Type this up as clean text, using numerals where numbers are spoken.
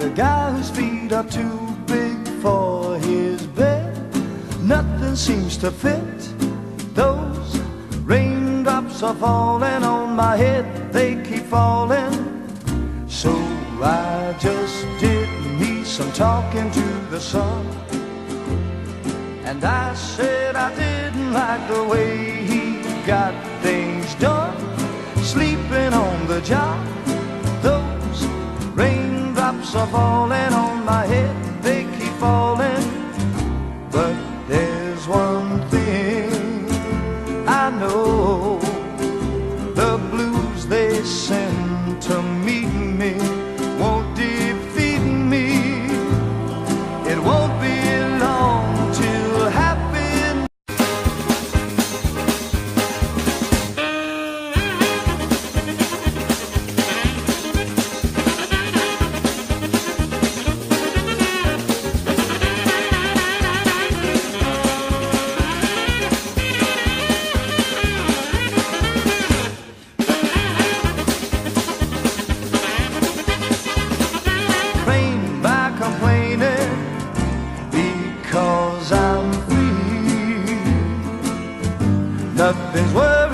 the guy whose feet are too big for his bed. Nothing seems to fit. Those raindrops are falling on my head, they keep falling. So I just did me some talking to the sun, and I said I didn't like the way he got things done, sleeping on the job. Those raindrops are falling on my head, they keep falling. But there's one thing I know, the blues they send to meet me won't defeat me. It won't be long till happiness. Complaining because I'm free. Nothing's worth